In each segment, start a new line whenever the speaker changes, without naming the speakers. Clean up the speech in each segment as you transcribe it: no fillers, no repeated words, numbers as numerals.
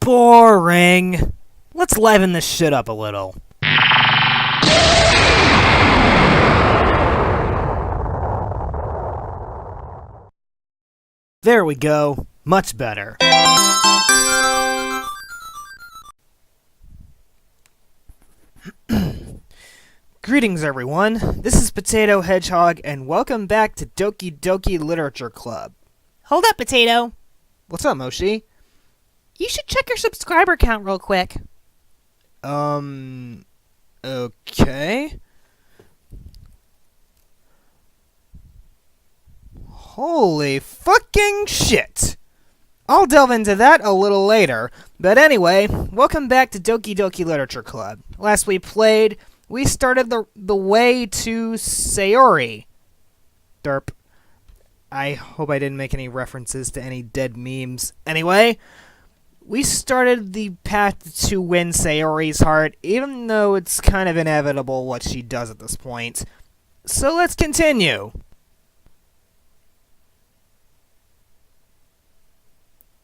Boring. Let's liven this shit up a little. There we go. Much better. Greetings, everyone. This is Potato Hedgehog, and welcome back to Doki Doki Literature Club.
Hold up, Potato.
What's up, Moshi?
You should check your subscriber count real quick.
Okay. Holy fucking shit! I'll delve into that a little later, but anyway, welcome back to Doki Doki Literature Club. Last we played, we started the way to Sayori. Derp. I hope I didn't make any references to any dead memes. Anyway, we started the path to win Sayori's heart, even though it's kind of inevitable what she does at this point. So let's continue.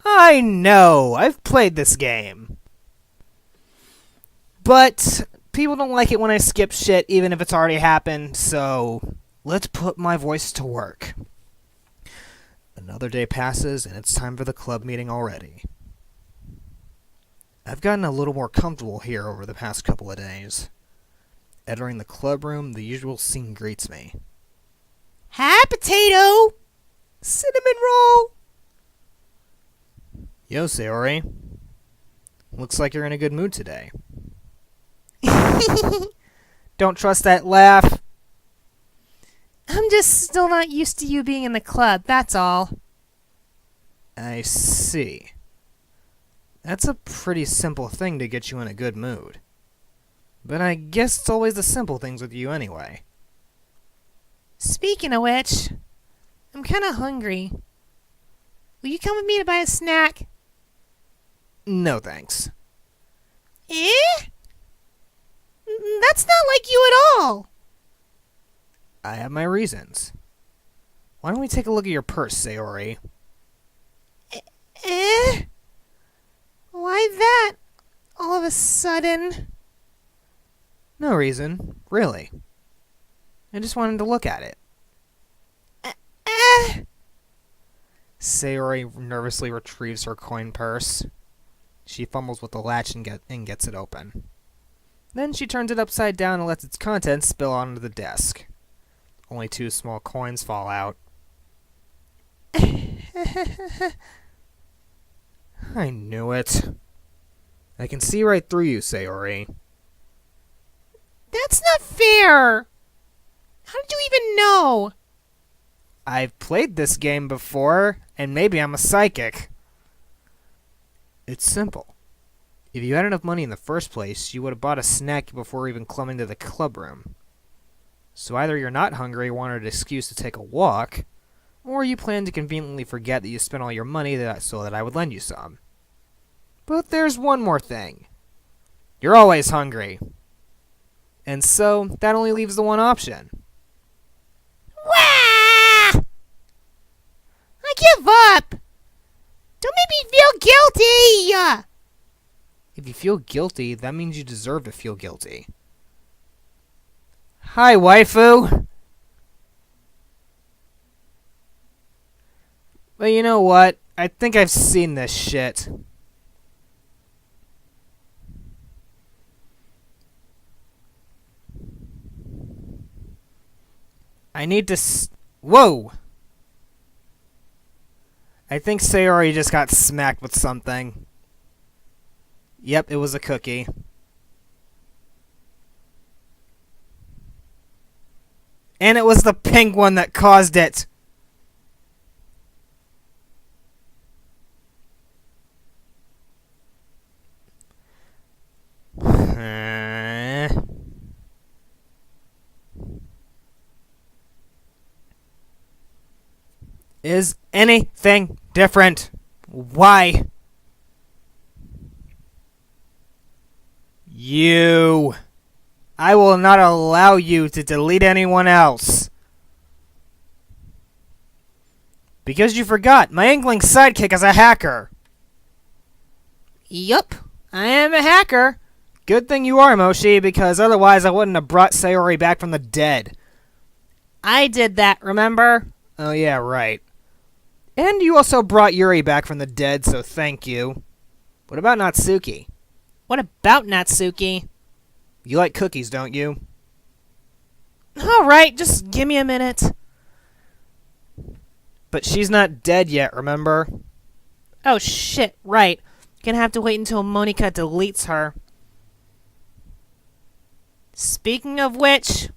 I know, I've played this game. But people don't like it when I skip shit, even if it's already happened, so let's put my voice to work. Another day passes, and it's time for the club meeting already. I've gotten a little more comfortable here over the past couple of days. Entering the club room, the usual scene greets me.
Hi, Potato! Cinnamon roll!
Yo, Sayori. Looks like you're in a good mood today. Don't trust that laugh.
I'm just still not used to you being in the club, that's all.
I see. That's a pretty simple thing to get you in a good mood. But I guess it's always the simple things with you anyway.
Speaking of which, I'm kinda hungry. Will you come with me to buy a snack?
No thanks.
Eh? That's not like you at all.
I have my reasons. Why don't we take a look at your purse, Sayori?
Eh? Why that? All of a sudden?
No reason, really. I just wanted to look at it. Sayori nervously retrieves her coin purse. She fumbles with the latch and gets it open. Then she turns it upside down and lets its contents spill onto the desk. Only 2 small coins fall out. I knew it. I can see right through you, Sayori.
That's not fair! How did you even know?
I've played this game before, and maybe I'm a psychic. It's simple. If you had enough money in the first place, you would have bought a snack before even clumbing to the club room. So either you're not hungry or wanted an excuse to take a walk, or you plan to conveniently forget that you spent all your money so that I would lend you some. But there's one more thing. You're always hungry. And so, that only leaves the one option.
Wah! I give up! Don't make me feel guilty!
If you feel guilty, that means you deserve to feel guilty. Hi, waifu! But you know what? I think I've seen this shit. I need to Whoa! I think Sayori just got smacked with something. Yep, it was a cookie. And it was the pink one that caused it. Is anything different? Why? You. I will not allow you to delete anyone else. Because you forgot, my Inkling sidekick is a hacker. Yup, I am a hacker. Good thing you are, Moshi, because otherwise I wouldn't have brought Sayori back from the dead. I did that, remember? Oh yeah, right. And you also brought Yuri back from the dead, so thank you. What about Natsuki? What about Natsuki? You like cookies, don't you? Alright, just give me a minute. But she's not dead yet, remember? Oh shit, right. Gonna have to wait until Monika deletes her. Speaking of which,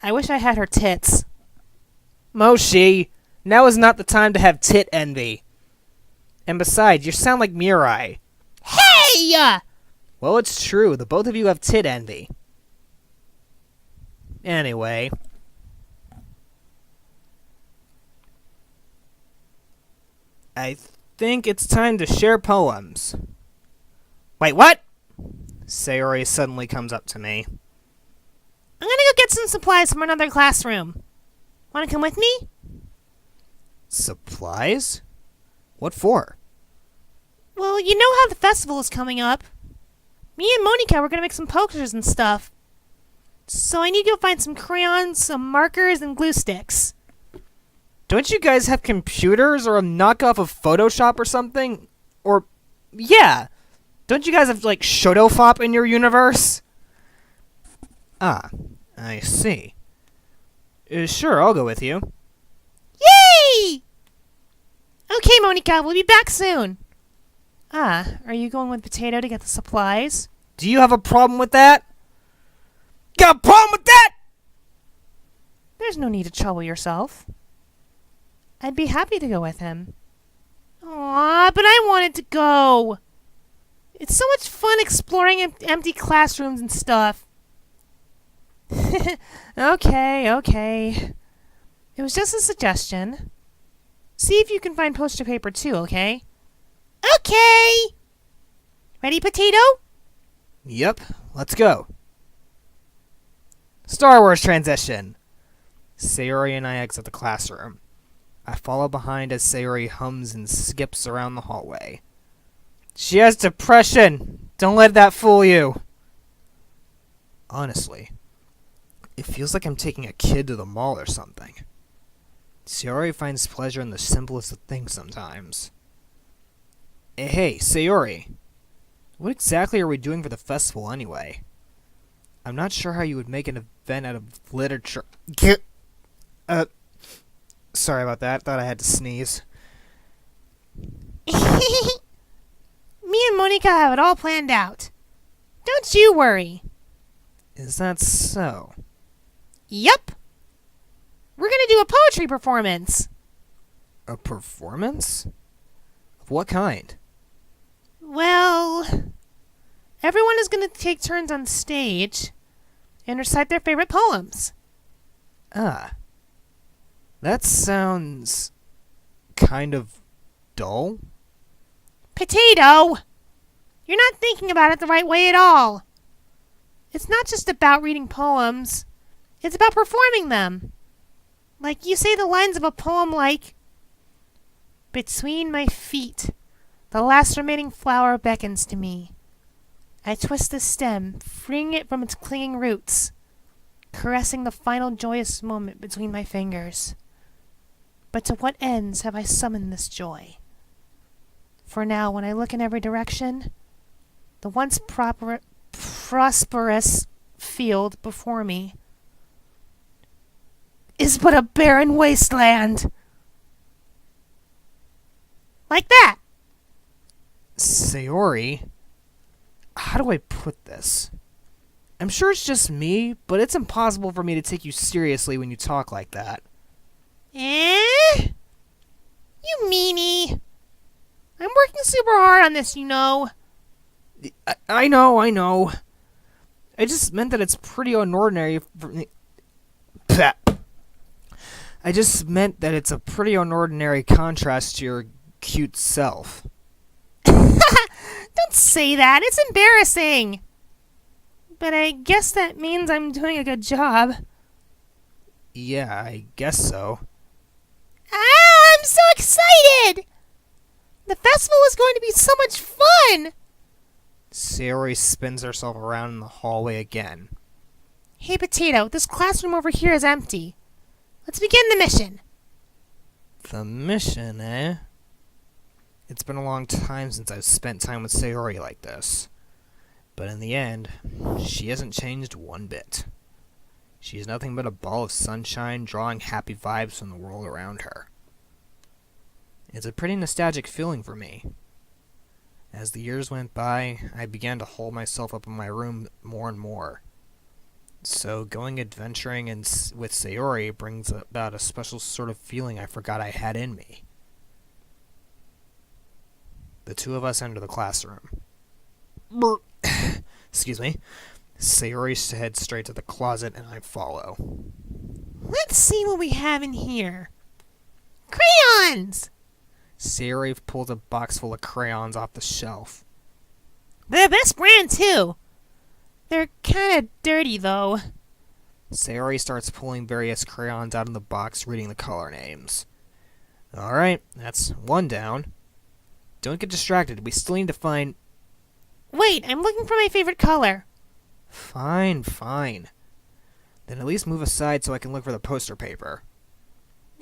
I wish I had her tits. Moshi, now is not the time to have tit envy. And besides, you sound like Mirai. Hey! Well, it's true. The both of you have tit envy. Anyway. I think it's time to share poems. Wait, what? Sayori suddenly comes up to me. I'm gonna go get some supplies from another classroom. Wanna come with me? Supplies? What for? Well, you know how the festival is coming up. Me and Monika were gonna make some posters and stuff. So I need to go find some crayons, some markers, and glue sticks. Don't you guys have computers or a knockoff of Photoshop or something? Or, yeah. Don't you guys have, like, Shotofop in your universe? Ah, I see. Sure, I'll go with you. Yay! Okay, Monika, we'll be back soon. Ah, are you going with Potato to get the supplies? Do you have a problem with that? Got a problem with that? There's no need to trouble yourself. I'd be happy to go with him. Aw, but I wanted to go. It's so much fun exploring empty classrooms and stuff. Okay. It was just a suggestion. See if you can find poster paper too, okay? Okay! Ready, Potato? Yep, let's go. Star Wars transition. Sayori and I exit the classroom. I follow behind as Sayori hums and skips around the hallway. She has depression! Don't let that fool you! Honestly, it feels like I'm taking a kid to the mall or something. Sayori finds pleasure in the simplest of things sometimes. Hey, Sayori. What exactly are we doing for the festival anyway? I'm not sure how you would make an event out of literature. Sorry about that. Thought I had to sneeze. Me and Monika have it all planned out. Don't you worry. Is that so? Yep. We're gonna do a poetry performance. A performance? Of what kind? Well, everyone is gonna take turns on stage and recite their favorite poems. Ah. That sounds kind of dull. Potato! You're not thinking about it the right way at all. It's not just about reading poems. It's about performing them. Like you say the lines of a poem like, "Between my feet, the last remaining flower beckons to me. I twist the stem, freeing it from its clinging roots, caressing the final joyous moment between my fingers. But to what ends have I summoned this joy? For now, when I look in every direction, the once prosperous field before me is but a barren wasteland." Like that. Sayori, how do I put this? I'm sure it's just me, but it's impossible for me to take you seriously when you talk like that. You meanie. I'm working super hard on this, you know. I know. I just meant that it's pretty unordinary for me. I just meant that it's a pretty unordinary contrast to your cute self. Don't say that. It's embarrassing. But I guess that means I'm doing a good job. Yeah, I guess so. I'm so excited! The festival
was going to be so much fun!
Sayori spins herself around in the hallway again.
Hey, Potato, this classroom over here is empty. Let's begin the mission.
The mission, eh? It's been a long time since I've spent time with Sayori like this. But in the end, she hasn't changed one bit. She's nothing but a ball of sunshine drawing happy vibes from the world around her. It's a pretty nostalgic feeling for me. As the years went by, I began to hold myself up in my room more and more. So going adventuring with Sayori brings about a special sort of feeling I forgot I had in me. The two of us enter the classroom. Excuse me. Sayori heads straight to the closet and I follow.
Let's see what we have in here. Crayons!
Sayori pulls a box full of crayons off the shelf.
They're the best brand, too. They're kind of dirty, though.
Sayori starts pulling various crayons out of the box, reading the color names. Alright, that's one down. Don't get distracted. We still need to find...
Wait, I'm looking for my favorite color.
Fine. Then at least move aside so I can look for the poster paper.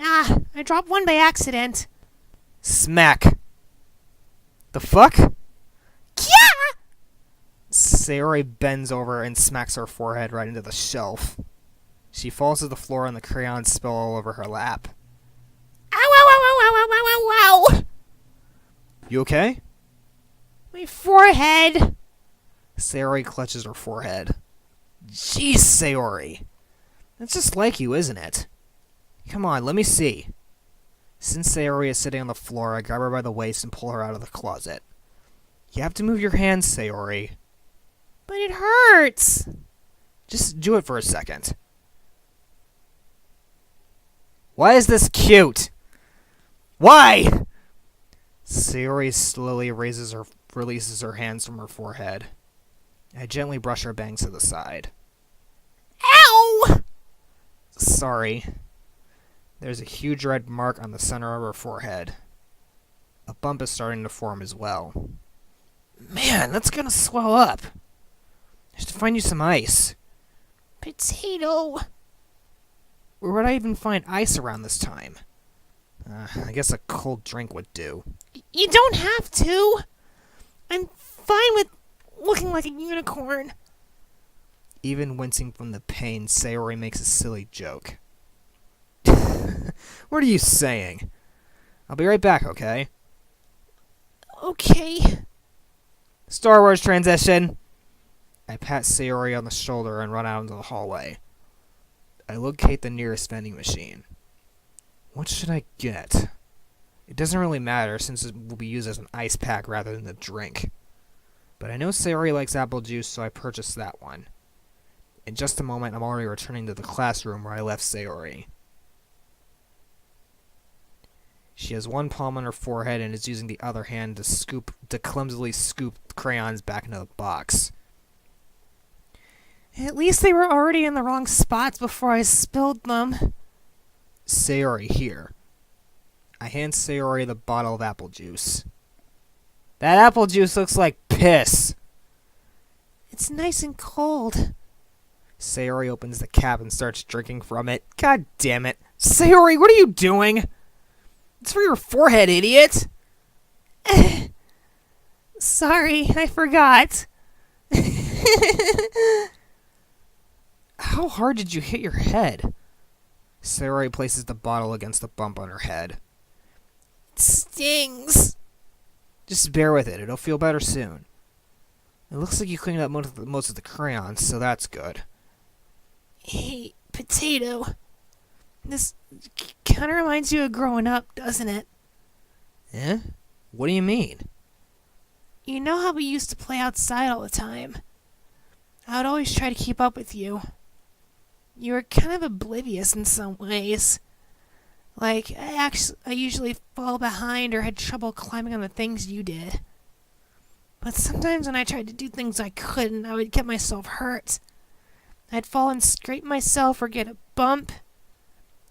Ah, I dropped one by accident.
Smack! The fuck?
Yeah!
Sayori bends over and smacks her forehead right into the shelf. She falls to the floor and the crayons spill all over her lap.
Ow, ow, ow, ow, ow, ow, ow, ow, ow!
You okay?
My forehead!
Sayori clutches her forehead. Jeez, Sayori. That's just like you, isn't it? Come on, let me see. Since Sayori is sitting on the floor, I grab her by the waist and pull her out of the closet. You have to move your hands, Sayori.
But it hurts.
Just do it for a second. Why is this cute? Why? Sayori slowly releases her hands from her forehead. I gently brush her bangs to the side.
Ow!
Sorry. There's a huge red mark on the center of her forehead. A bump is starting to form as well. Man, that's gonna swell up. I should find you some ice.
Potato.
Where would I even find ice around this time? I guess a cold drink would do.
You don't have to. I'm fine with looking like a unicorn.
Even wincing from the pain, Sayori makes a silly joke. What are you saying? I'll be right back, okay?
Okay.
Star Wars transition! I pat Sayori on the shoulder and run out into the hallway. I locate the nearest vending machine. What should I get? It doesn't really matter since it will be used as an ice pack rather than a drink. But I know Sayori likes apple juice, so I purchased that one. In just a moment, I'm already returning to the classroom where I left Sayori. She has one palm on her forehead and is using the other hand to clumsily scoop the crayons back into the box.
At least they were already in the wrong spots before I spilled them.
Sayori, here. I hand Sayori the bottle of apple juice. That apple juice looks like piss.
It's nice and cold.
Sayori opens the cap and starts drinking from it. God damn it. Sayori, what are you doing? It's for your forehead, idiot.
Sorry, I forgot.
How hard did you hit your head? Sayori places the bottle against the bump on her head.
It stings.
Just bear with it. It'll feel better soon. It looks like you cleaned up most of the crayons, so that's good.
Hey, Potato. This kind of reminds you of growing up, doesn't it?
Eh? What do you mean?
You know how we used to play outside all the time? I would always try to keep up with you. You were kind of oblivious in some ways. Like, I usually fall behind or had trouble climbing on the things you did. But sometimes when I tried to do things I couldn't, I would get myself hurt. I'd fall and scrape myself or get a bump,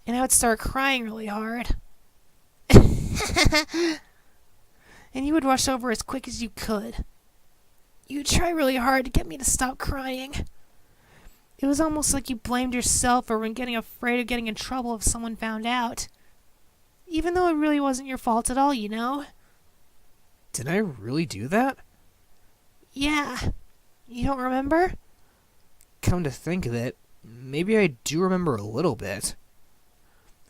and I would start crying really hard. and you would rush over as quick as you could. You'd try really hard to get me to stop crying. It was almost like you blamed yourself or were getting afraid of getting in trouble if someone found out. Even though it really wasn't your fault at all, you know?
Did I really do that?
Yeah. You don't remember?
Come to think of it, maybe I do remember a little bit.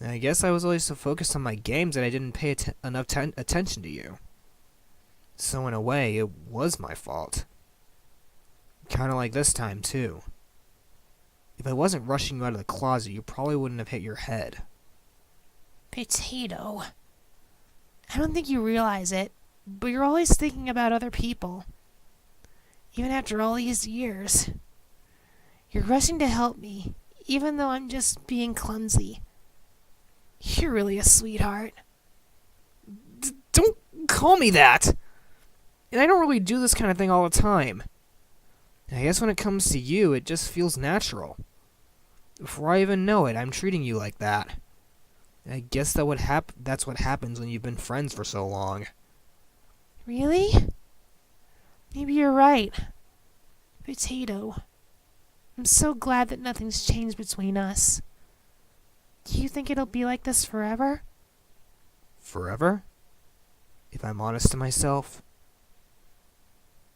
I guess I was always so focused on my games that I didn't pay enough attention to you. So in a way, it was my fault. Kinda like this time, too. If I wasn't rushing you out of the closet, you probably wouldn't have hit your head.
Potato. I don't think you realize it, but you're always thinking about other people. Even after all these years. You're rushing to help me, even though I'm just being clumsy. You're really a sweetheart.
Don't call me that! And I don't really do this kind of thing all the time. I guess when it comes to you, it just feels natural. Before I even know it, I'm treating you like that. I guess that's what happens when you've been friends for so long.
Really? Maybe you're right. Potato. I'm so glad that nothing's changed between us. Do you think it'll be like this forever?
Forever? If I'm honest to myself,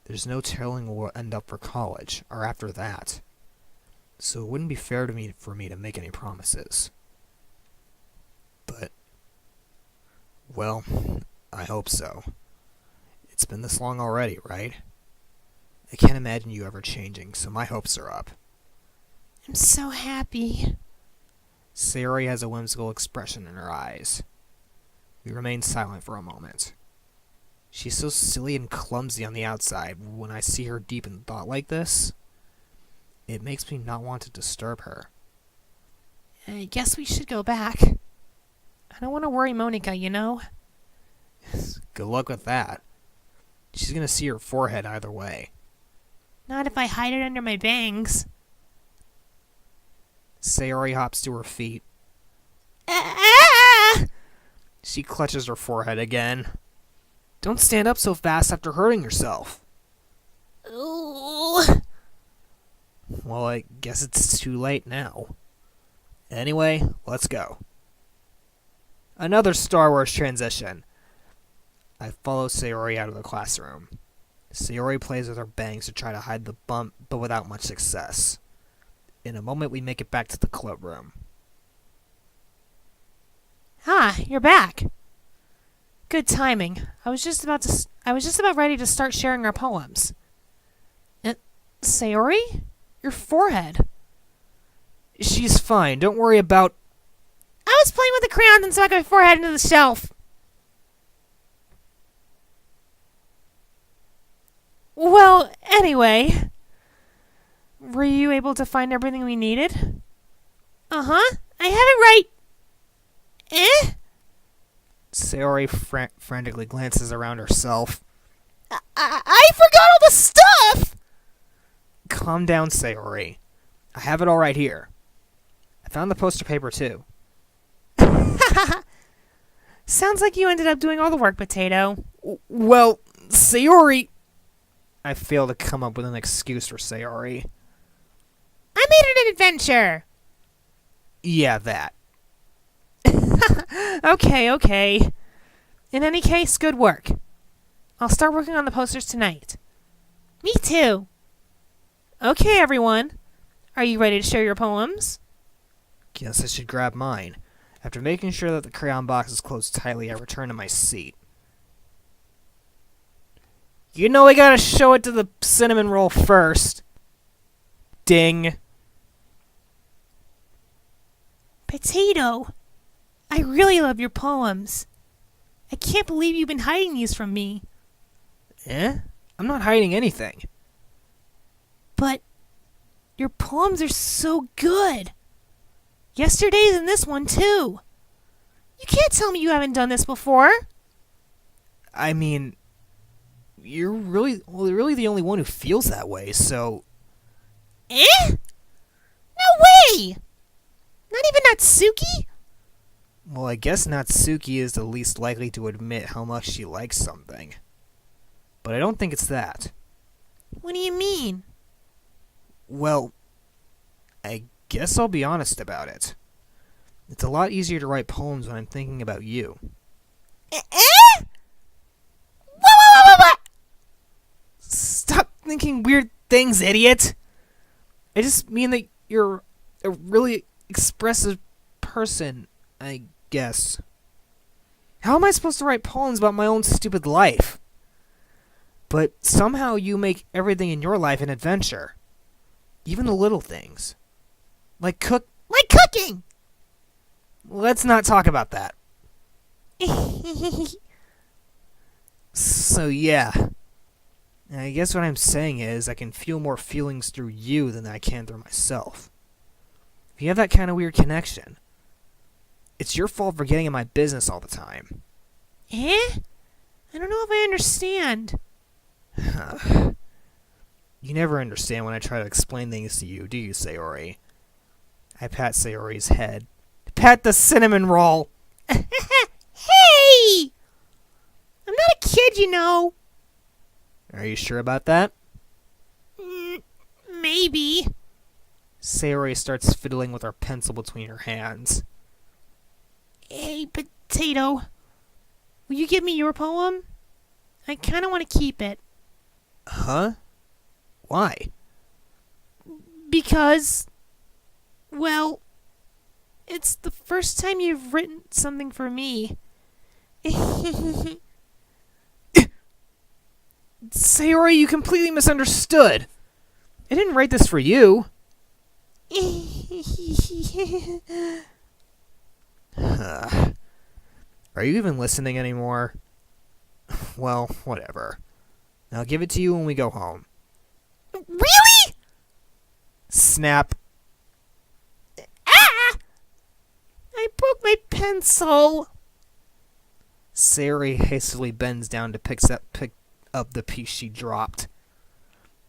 there's no telling where we'll end up for college, or after that. So it wouldn't be fair to me for me to make any promises. But, well, I hope so. It's been this long already, right? I can't imagine you ever changing, so my hopes are up.
I'm so happy.
Sayori has a whimsical expression in her eyes. We remain silent for a moment. She's so silly and clumsy on the outside. When I see her deep in thought like this, it makes me not want to disturb her.
I guess we should go back. I don't want to worry Monica, you know?
Good luck with that. She's gonna see her forehead either way.
Not if I hide it under my bangs.
Sayori hops to her feet.
Ah!
She clutches her forehead again. Don't stand up so fast after hurting yourself.
Ooh.
Well, I guess it's too late now. Anyway, let's go. Another Star Wars transition. I follow Sayori out of the classroom. Sayori plays with her bangs to try to hide the bump, but without much success. In a moment, we make it back to the clubroom.
Ah, you're back. Good timing. I was just about ready to start sharing our poems. Sayori? Your forehead.
She's fine. Don't worry about...
I was playing with the crayons and stuck my forehead into the shelf. Well, anyway. Were you able to find everything we needed? Uh-huh. I have it right. Eh?
Sayori frantically glances around herself.
I forgot all the stuff!
Calm down, Sayori. I have it all right here. I found the poster paper, too.
Sounds like you ended up doing all the work, Potato.
Well, Sayori... I fail to come up with an excuse for Sayori.
I made it an adventure!
Yeah, that.
Okay. In any case, good work. I'll start working on the posters tonight. Me too. Okay, everyone. Are you ready to share your poems?
Guess I should grab mine. After making sure that the crayon box is closed tightly, I return to my seat. You know I gotta show it to the cinnamon roll first. Ding.
Potato, I really love your poems. I can't believe you've been hiding these from me.
Eh? I'm not hiding anything.
But your poems are so good. Yesterday's and this one, too. You can't tell me you haven't done this before.
I mean, you're really the only one who feels that way, so...
Eh? No way! Not even Natsuki?
Well, I guess Natsuki is the least likely to admit how much she likes something. But I don't think it's that.
What do you mean?
Well, I guess I'll be honest about it. It's a lot easier to write poems when I'm thinking about you.
Eh? What?
Stop thinking weird things, idiot! I just mean that you're a really expressive person, I guess. How am I supposed to write poems about my own stupid life? But somehow you make everything in your life an adventure. Even the little things. Like cooking! Let's not talk about that. So yeah. I guess what I'm saying is I can feel more feelings through you than I can through myself. You have that kind of weird connection. It's your fault for getting in my business all the time.
Eh? I don't know if I understand.
You never understand when I try to explain things to you, do you, Sayori? I pat Sayori's head. Pat the cinnamon roll!
Hey! I'm not a kid, you know.
Are you sure about that?
Maybe.
Sayori starts fiddling with her pencil between her hands.
Hey, Potato. Will you give me your poem? I kind of want to keep it.
Huh? Why?
Because, well, it's the first time you've written something for me.
Sayori, you completely misunderstood. I didn't write this for you. Are you even listening anymore? Well, whatever. I'll give it to you when we go home.
Really?
Snap.
Ah! I broke my pencil.
Sayori hastily bends down to pick up the piece she dropped.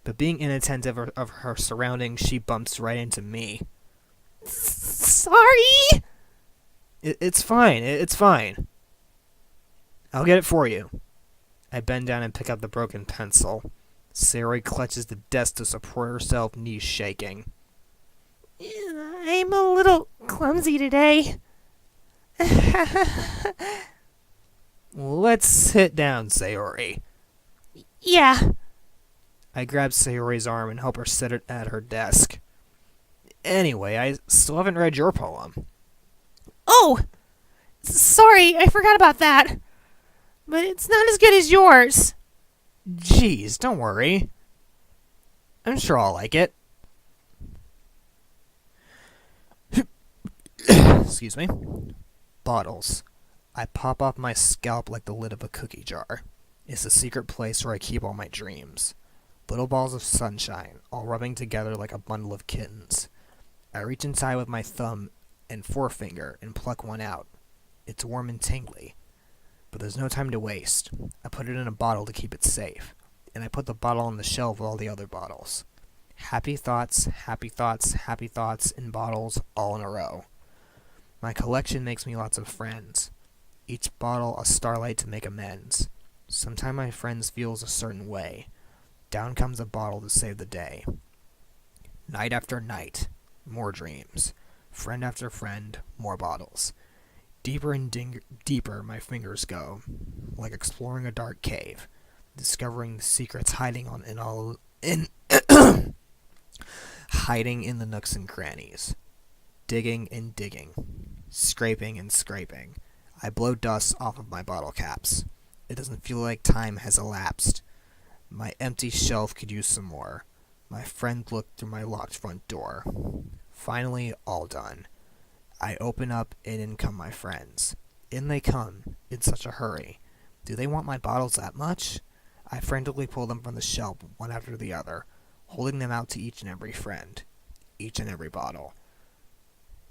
But being inattentive of her surroundings, she bumps right into me.
Sorry.
It's fine. It's fine. I'll get it for you. I bend down and pick up the broken pencil. Sayori clutches the desk to support herself, knees shaking.
I'm a little clumsy today.
Let's sit down, Sayori.
Yeah.
I grab Sayori's arm and help her sit at her desk. Anyway, I still haven't read your poem.
Oh! Sorry, I forgot about that. But it's not as good as yours.
Jeez, don't worry. I'm sure I'll like it. Excuse me. Bottles. I pop off my scalp like the lid of a cookie jar. It's the secret place where I keep all my dreams. Little balls of sunshine, all rubbing together like a bundle of kittens. I reach inside with my thumb and forefinger and pluck one out. It's warm and tingly. But there's no time to waste. I put it in a bottle to keep it safe. And I put the bottle on the shelf with all the other bottles. Happy thoughts, happy thoughts, happy thoughts in bottles all in a row. My collection makes me lots of friends. Each bottle a starlight to make amends. Sometimes my friends feels a certain way. Down comes a bottle to save the day. Night after night, more dreams. Friend after friend, more bottles. Deeper and deeper my fingers go, like exploring a dark cave, discovering the secrets hiding hiding in the nooks and crannies. Digging and digging, scraping and scraping. I blow dust off of my bottle caps. It doesn't feel like time has elapsed. My empty shelf could use some more. My friend looked through my locked front door. Finally, all done. I open up, and in come my friends. In they come, in such a hurry. Do they want my bottles that much? I frantically pull them from the shelf, one after the other, holding them out to each and every friend, each and every bottle.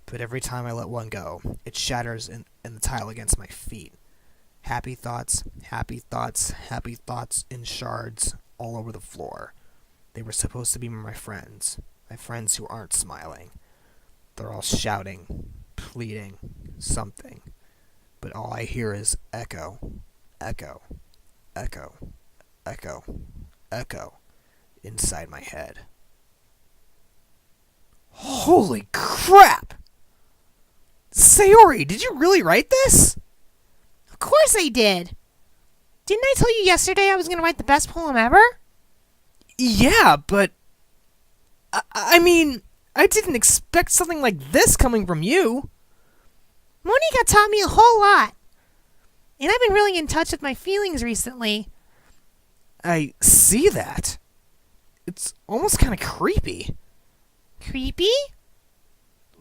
But every time I let one go, it shatters in the tile against my feet. Happy thoughts, happy thoughts, happy thoughts in shards all over the floor. They were supposed to be my friends who aren't smiling. They're all shouting, pleading, something. but all I hear is echo, echo, echo, echo, echo inside my head. Holy crap! Sayori, did you really write this?
Of course I did. Didn't I tell you yesterday I was going to write the best poem ever?
Yeah, but... I mean, I didn't expect something like this coming from you.
Monica taught me a whole lot. And I've been really in touch with my feelings recently.
I see that. It's almost kind of creepy.
Creepy?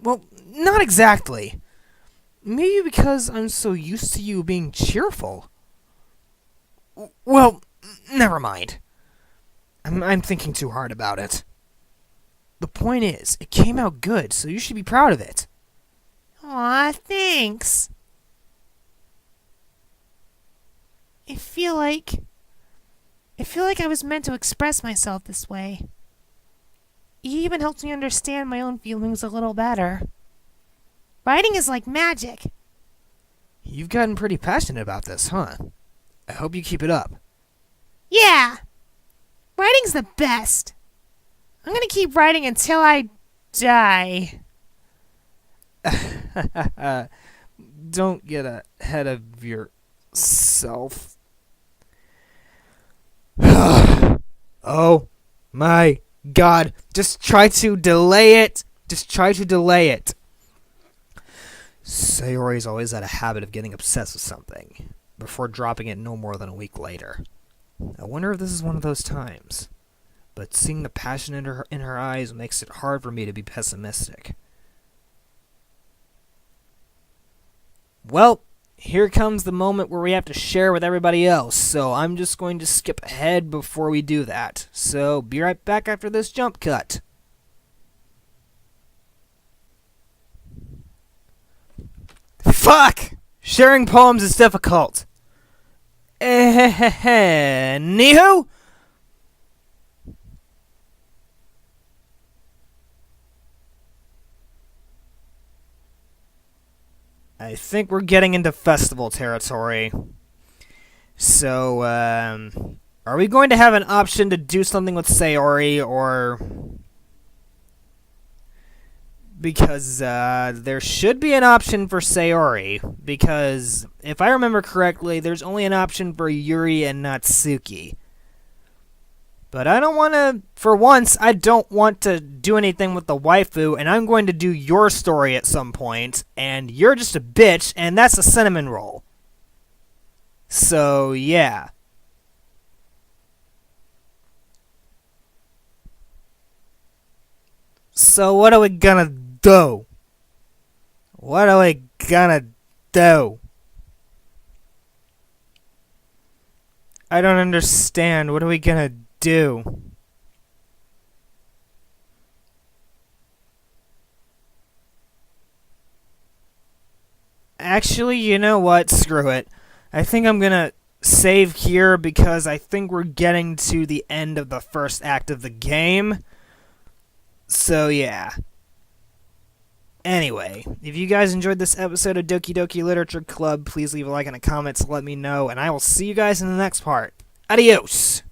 Well, not exactly. Maybe because I'm so used to you being cheerful. Well, never mind. I'm thinking too hard about it. The point is, it came out good, so you should be proud of it.
Aw, thanks. I feel like I was meant to express myself this way. It even helps me understand my own feelings a little better. Writing is like magic.
You've gotten pretty passionate about this, huh? I hope you keep it up.
Yeah! Writing's the best. I'm gonna keep writing until I die.
Don't get ahead of yourself. Oh my God. Just try to delay it. Sayori's always had a habit of getting obsessed with something before dropping it no more than a week later. I wonder if this is one of those times. But seeing the passion in her eyes makes it hard for me to be pessimistic. Well, here comes the moment where we have to share with everybody else, so I'm just going to skip ahead before we do that. So, be right back after this jump cut. Fuck! Sharing poems is difficult. Nihu? I think we're getting into festival territory. So, are we going to have an option to do something with Sayori, or... Because, there should be an option for Sayori, because, if I remember correctly, there's only an option for Yuri and Natsuki. But I don't want to, for once, I don't want to do anything with the waifu, and I'm going to do your story at some point, and you're just a bitch, and that's a cinnamon roll. So, yeah. So what are we gonna do? What are we gonna do? I don't understand. What are we gonna do? Actually, you know what? Screw it. I think I'm gonna save here because I think we're getting to the end of the first act of the game. So, yeah. Anyway, if you guys enjoyed this episode of Doki Doki Literature Club, please leave a like and a comment to let me know, and I will see you guys in the next part. Adios!